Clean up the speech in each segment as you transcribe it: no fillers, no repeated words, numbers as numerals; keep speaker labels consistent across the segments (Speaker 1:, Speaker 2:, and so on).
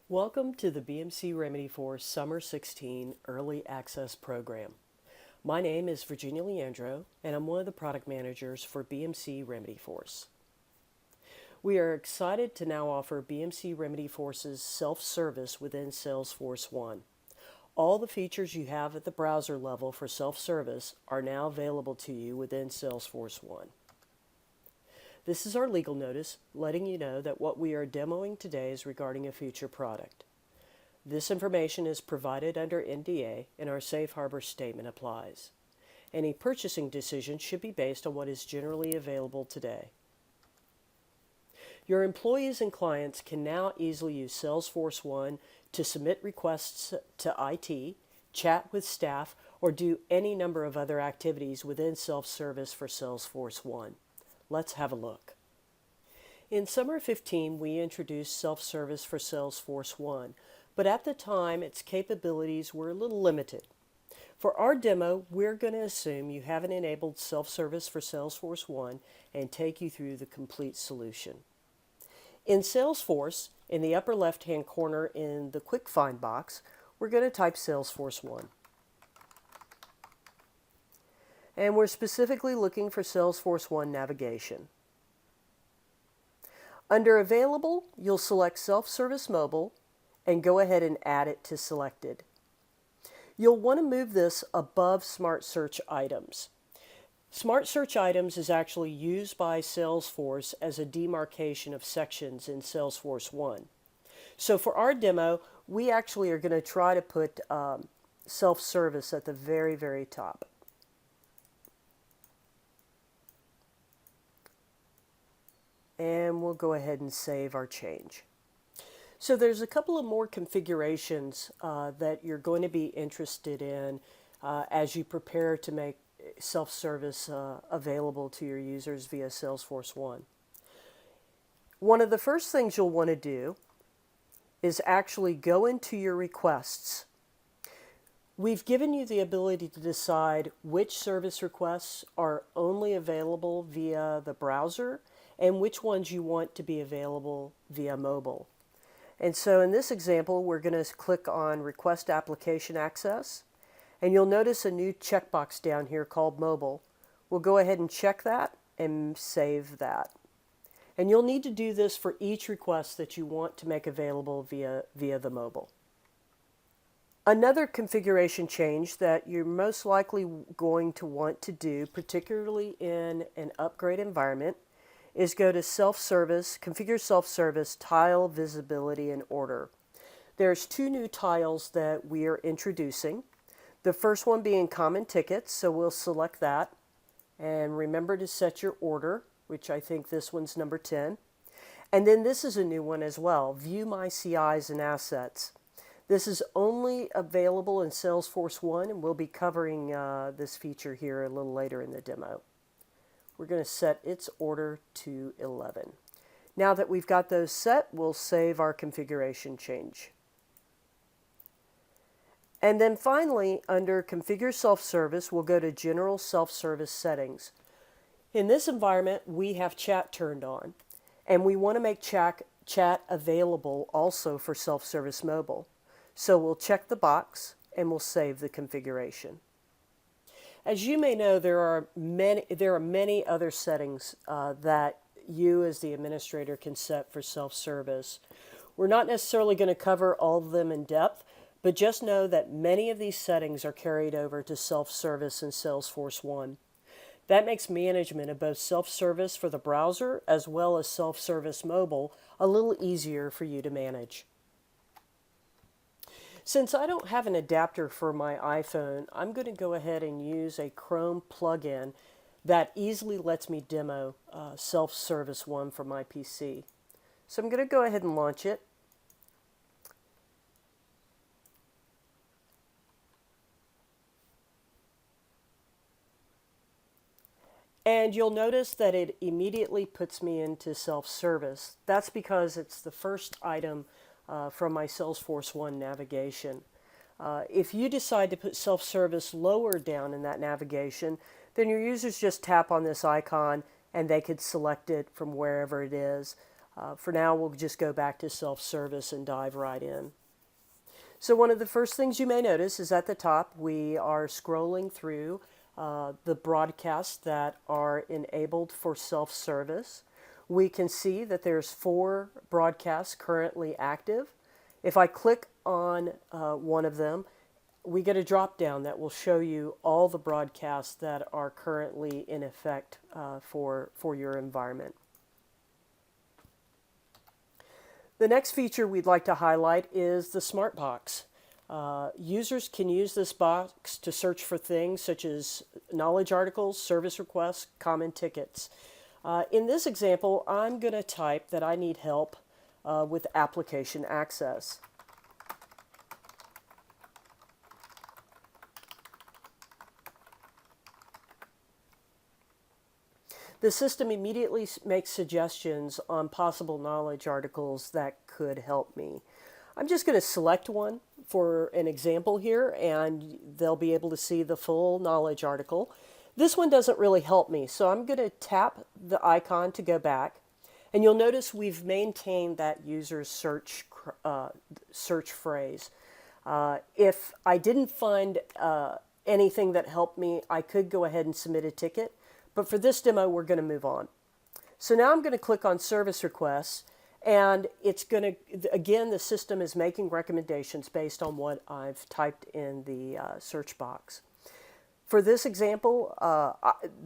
Speaker 1: Welcome to the BMC Remedyforce Summer 16 Early Access Program. My name is Virginia Leandro, and I'm one of the product managers for BMC Remedyforce. We are excited to now offer BMC Remedyforce's self-service within Salesforce One. All the features you have at the browser level for self-service are now available to you within Salesforce One. This is our legal notice letting you know that what we are demoing today is regarding a future product. This information is provided under NDA and our safe harbor statement applies. Any purchasing decision should be based on what is generally available today. Your employees and clients can now easily use Salesforce One to submit requests to IT, chat with staff, or do any number of other activities within self-service for Salesforce One. Let's have a look. In Summer 15, we introduced self-service for Salesforce One, but at the time, its capabilities were a little limited. For our demo, we're going to assume you haven't enabled self-service for Salesforce One and take you through the complete solution. In Salesforce, in the upper left-hand corner in the Quick Find box, we're going to type Salesforce One. And we're specifically looking for Salesforce One navigation. Under Available, you'll select Self-Service Mobile and go ahead and add it to Selected. You'll want to move this above Smart Search Items. Smart Search Items is actually used by Salesforce as a demarcation of sections in Salesforce One. So for our demo, we actually are going to try to put self-service at the very, very top. And we'll go ahead and save our change. So there's a couple of more configurations that you're going to be interested in as you prepare to make self-service available to your users via Salesforce One. One of the first things you'll want to do is actually go into your requests. We've given you the ability to decide which service requests are only available via the browser and which ones you want to be available via mobile. And so in this example, we're going to click on Request Application Access, and you'll notice a new checkbox down here called Mobile. We'll go ahead and check that and save that. And you'll need to do this for each request that you want to make available via the mobile. Another configuration change that you're most likely going to want to do, particularly in an upgrade environment, is go to Self-Service, Configure Self-Service, Tile Visibility and Order. There's two new tiles that we are introducing. The first one being Common Tickets, so we'll select that. And remember to set your order, which I think this one's number 10. And then this is a new one as well, View My CIs and Assets. This is only available in Salesforce One, and we'll be covering this feature here a little later in the demo. We're going to set its order to 11. Now that we've got those set, we'll save our configuration change. And then finally, under Configure Self-Service, we'll go to General Self-Service Settings. In this environment, we have chat turned on, and we want to make chat available also for Self-Service Mobile. So we'll check the box, and we'll save the configuration. As you may know, there are many other settings that you as the administrator can set for self-service. We're not necessarily going to cover all of them in depth, but just know that many of these settings are carried over to self-service in Salesforce One. That makes management of both self-service for the browser as well as self-service mobile a little easier for you to manage. Since I don't have an adapter for my iPhone, I'm going to go ahead and use a Chrome plugin that easily lets me demo Self-Service One for my PC. So I'm going to go ahead and launch it. And you'll notice that it immediately puts me into self-service. That's because it's the first item from my Salesforce One navigation. If you decide to put self-service lower down in that navigation, then your users just tap on this icon and they could select it from wherever it is. For now, we'll just go back to self-service and dive right in. So one of the first things you may notice is at the top, we are scrolling through the broadcasts that are enabled for self-service. We can see that there's 4 broadcasts currently active. If I click on one of them, we get a drop down that will show you all the broadcasts that are currently in effect for your environment. The next feature we'd like to highlight is the Smart Box. Users can use this box to search for things such as knowledge articles, service requests, common tickets. In this example, I'm going to type that I need help with application access. The system immediately makes suggestions on possible knowledge articles that could help me. I'm just going to select one for an example here, and they'll be able to see the full knowledge article. This one doesn't really help me, so I'm going to tap the icon to go back, and you'll notice we've maintained that user's search phrase. If I didn't find anything that helped me, I could go ahead and submit a ticket. But for this demo, we're going to move on. So now I'm going to click on service requests, and it's going to, again, the system is making recommendations based on what I've typed in the search box. For this example,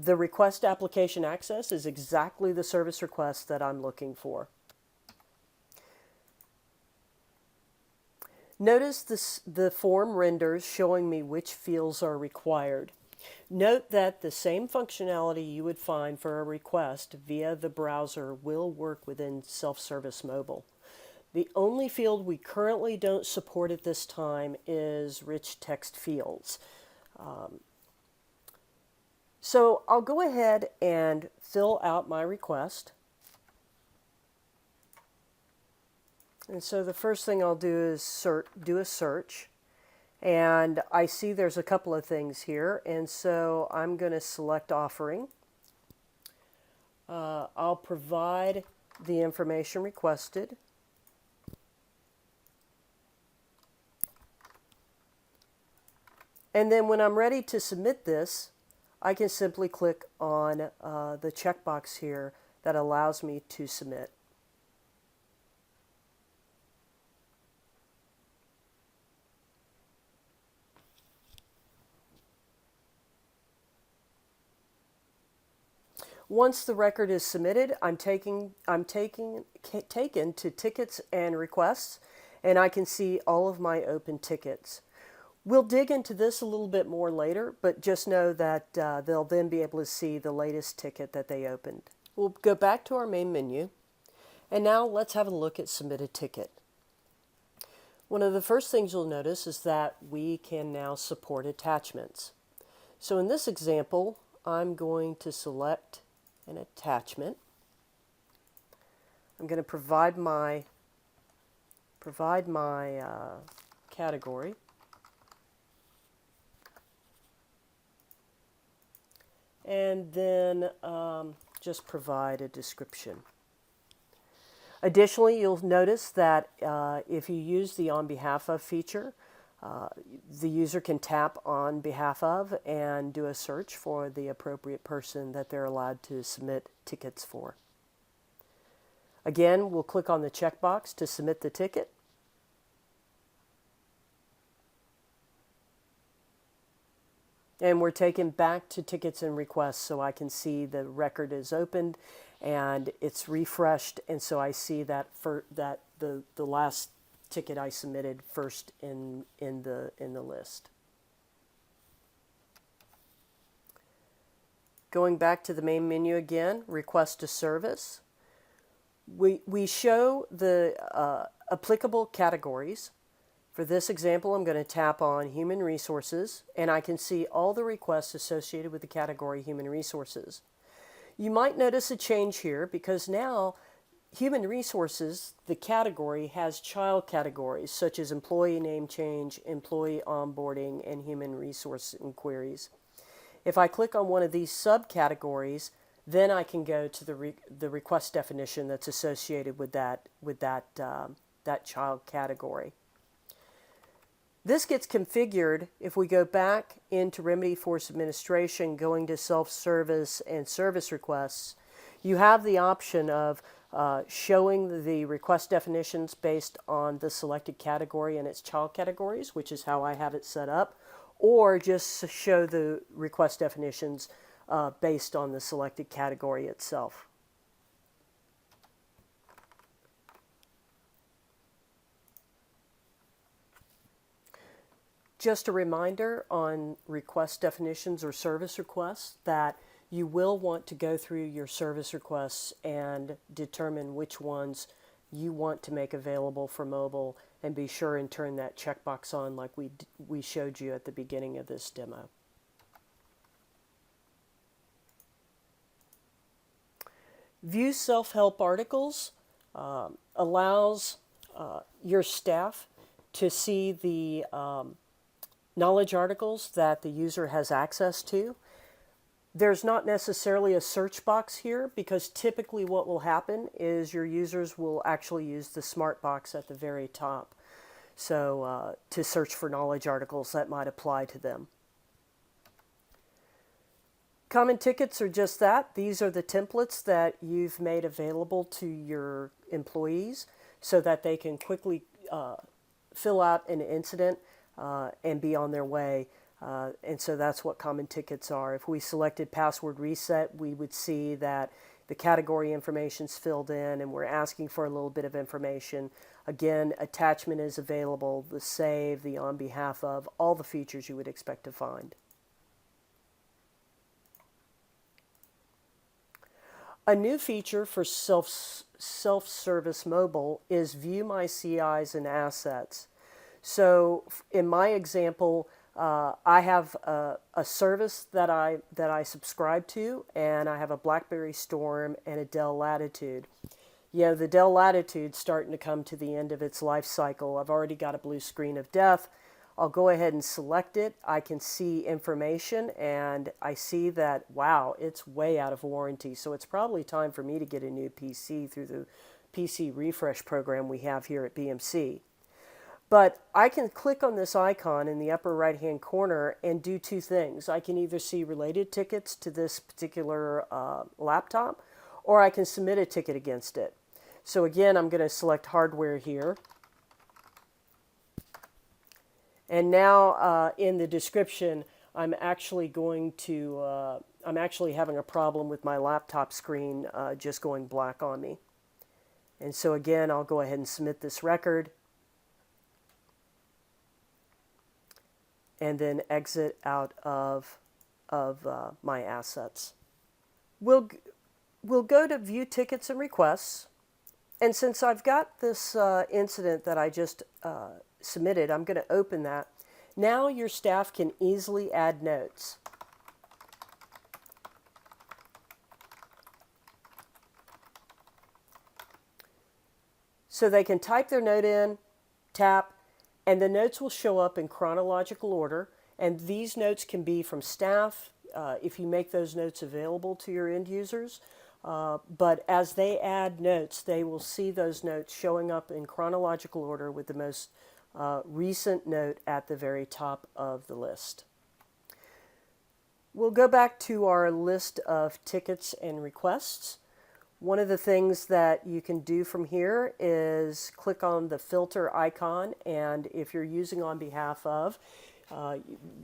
Speaker 1: the request application access is exactly the service request that I'm looking for. Notice the form renders showing me which fields are required. Note that the same functionality you would find for a request via the browser will work within Self-Service Mobile. The only field we currently don't support at this time is rich text fields. So I'll go ahead and fill out my request. And so the first thing I'll do is do a search. And I see there's a couple of things here, and so I'm going to select offering. I'll provide the information requested. And then when I'm ready to submit this, I can simply click on the checkbox here that allows me to submit. Once the record is submitted, I'm taken to tickets and requests, and I can see all of my open tickets. We'll dig into this a little bit more later, but just know that they'll then be able to see the latest ticket that they opened. We'll go back to our main menu, and now let's have a look at Submit a Ticket. One of the first things you'll notice is that we can now support attachments. So in this example, I'm going to select an attachment. I'm going to provide my category. And then just provide a description. Additionally, you'll notice that if you use the On Behalf Of feature, the user can tap On Behalf Of and do a search for the appropriate person that they're allowed to submit tickets for. Again, we'll click on the checkbox to submit the ticket. And we're taken back to tickets and requests, so I can see the record is opened and it's refreshed, and so I see that the last ticket I submitted first in the list. Going back to the main menu again, Request a Service. We show the applicable categories. For this example, I'm going to tap on Human Resources, and I can see all the requests associated with the category Human Resources. You might notice a change here because now Human Resources, the category, has child categories such as Employee Name Change, Employee Onboarding, and Human Resource Inquiries. If I click on one of these subcategories, Then I can go to the request definition that's associated with that child category. This gets configured if we go back into Remedyforce administration, going to self-service and service requests. You have the option of showing the request definitions based on the selected category and its child categories, which is how I have it set up, or just show the request definitions based on the selected category itself. Just a reminder on request definitions or service requests that you will want to go through your service requests and determine which ones you want to make available for mobile, and be sure and turn that checkbox on like we showed you at the beginning of this demo. View self-help articles allows your staff to see the knowledge articles that the user has access to. There's not necessarily a search box here, because typically what will happen is your users will actually use the smart box at the very top. So to search for knowledge articles that might apply to them. Common tickets are just that. These are the templates that you've made available to your employees so that they can quickly fill out an incident and be on their way. And so that's what common tickets are. If we selected password reset, we would see that the category information's filled in and we're asking for a little bit of information. Again, attachment is available, the save, the on behalf of, all the features you would expect to find. A new feature for self-service mobile is View My CIs and Assets. So in my example, I have a service that I subscribe to, and I have a BlackBerry Storm and a Dell Latitude. The Dell Latitude's starting to come to the end of its life cycle. I've already got a blue screen of death. I'll go ahead and select it. I can see information, and I see that, wow, it's way out of warranty. So it's probably time for me to get a new PC through the PC refresh program we have here at BMC. But I can click on this icon in the upper right-hand corner and do two things. I can either see related tickets to this particular laptop, or I can submit a ticket against it. So again, I'm going to select hardware here. And now in the description, I'm actually having a problem with my laptop screen just going black on me. And so again, I'll go ahead and submit this record. And then exit out of my assets. We'll go to View Tickets and Requests. And since I've got this incident that I just submitted, I'm going to open that. Now your staff can easily add notes. So they can type their note in, tap, and the notes will show up in chronological order. And these notes can be from staff, if you make those notes available to your end users. But as they add notes, they will see those notes showing up in chronological order with the most recent note at the very top of the list. We'll go back to our list of tickets and requests. One of the things that you can do from here is click on the filter icon, and if you're using on behalf of,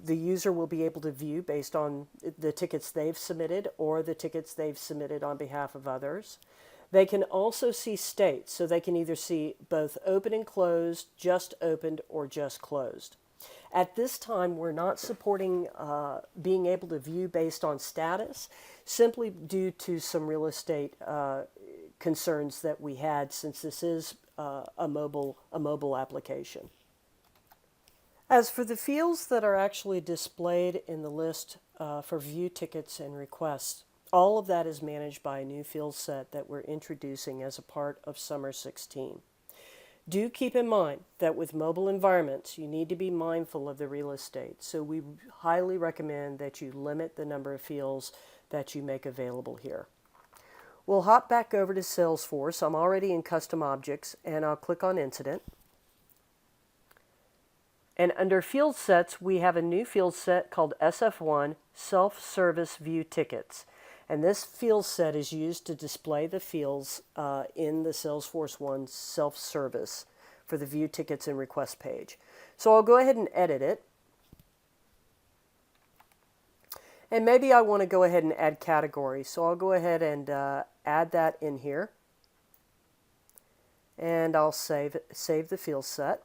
Speaker 1: the user will be able to view based on the tickets they've submitted or the tickets they've submitted on behalf of others. They can also see states, so they can either see both open and closed, just opened, or just closed. At this time, we're not supporting being able to view based on status, simply due to some real estate concerns that we had, since this is a mobile application. As for the fields that are actually displayed in the list for view tickets and requests, all of that is managed by a new field set that we're introducing as a part of Summer 16. Do keep in mind that with mobile environments, you need to be mindful of the real estate. So we highly recommend that you limit the number of fields that you make available here. We'll hop back over to Salesforce. I'm already in Custom Objects, and I'll click on Incident. And under Field Sets, we have a new field set called SF1, Self-Service View Tickets. And this field set is used to display the fields in the Salesforce One self-service for the View Tickets and Request page. So I'll go ahead and edit it. And maybe I want to go ahead and add categories. So I'll go ahead and add that in here. And I'll save the field set.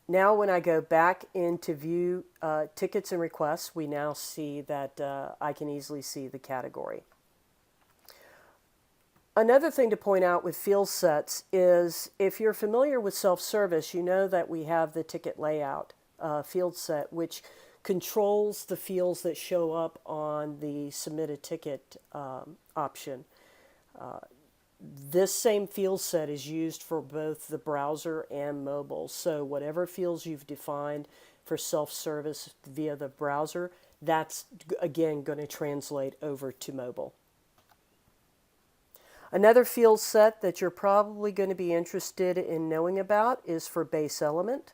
Speaker 1: Now when I go back into View Tickets and Requests, we now see that I can easily see the category. Another thing to point out with field sets is if you're familiar with self-service, you know that we have the ticket layout field set, which controls the fields that show up on the Submit a Ticket option. This same field set is used for both the browser and mobile. So whatever fields you've defined for self-service via the browser, that's again going to translate over to mobile. Another field set that you're probably going to be interested in knowing about is for base element.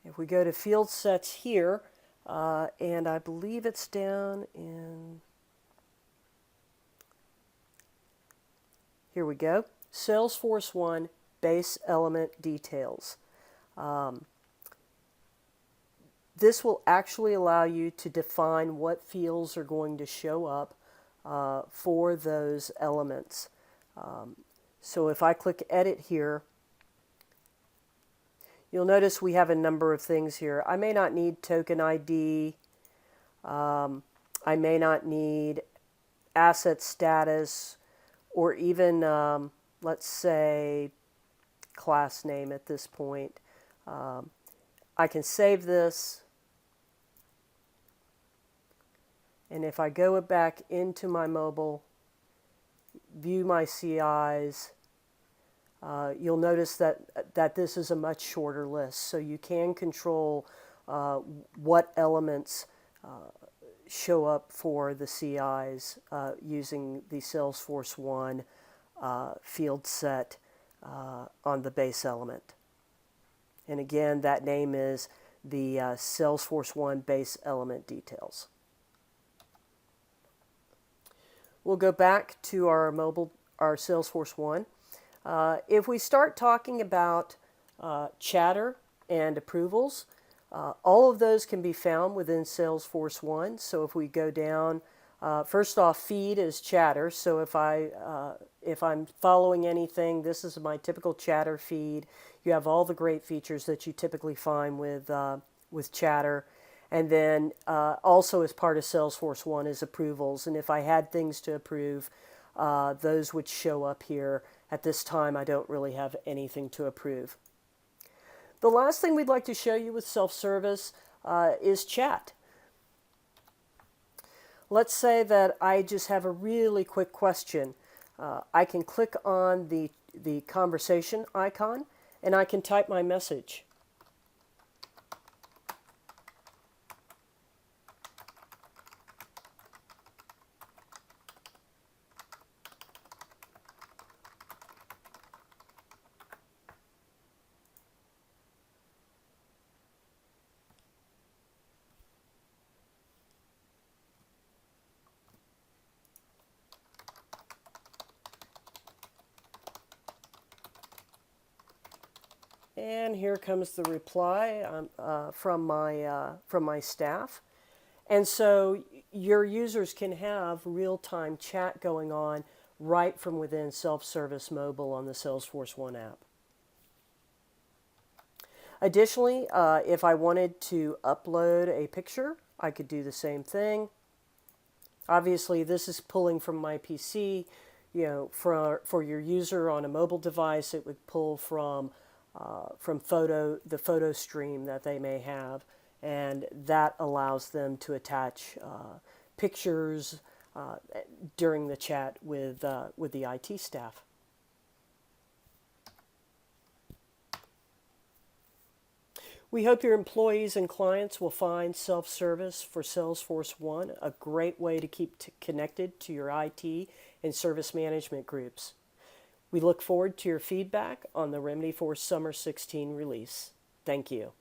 Speaker 1: If we go to field sets here, and I believe it's down in, here we go, Salesforce One Base Element Details. This will actually allow you to define what fields are going to show up for those elements. So if I click Edit here, you'll notice we have a number of things here. I may not need token ID. I may not need asset status, or even, let's say, class name at this point. I can save this. And if I go back into my mobile, view my CIs, you'll notice that this is a much shorter list. So you can control what elements show up for the CIs using the Salesforce One field set on the base element. And again, that name is the Salesforce One Base Element Details. We'll go back to our Salesforce One. If we start talking about chatter and approvals, all of those can be found within Salesforce One. So if we go down, first off, feed is chatter. So if I'm following anything, this is my typical chatter feed. You have all the great features that you typically find with chatter. And then also as part of Salesforce One is approvals. And if I had things to approve, those would show up here. At this time, I don't really have anything to approve. The last thing we'd like to show you with self-service is chat. Let's say that I just have a really quick question. I can click on the conversation icon, and I can type my message. And here comes the reply from my staff. And so your users can have real-time chat going on right from within self-service mobile on the Salesforce One app. Additionally, if I wanted to upload a picture, I could do the same thing. Obviously, this is pulling from my PC. You know, for your user on a mobile device, it would pull from the photo stream that they may have, and that allows them to attach pictures during the chat with the IT staff. We hope your employees and clients will find self-service for Salesforce One a great way to keep connected to your IT and service management groups. We look forward to your feedback on the Remedyforce Summer 16 release. Thank you.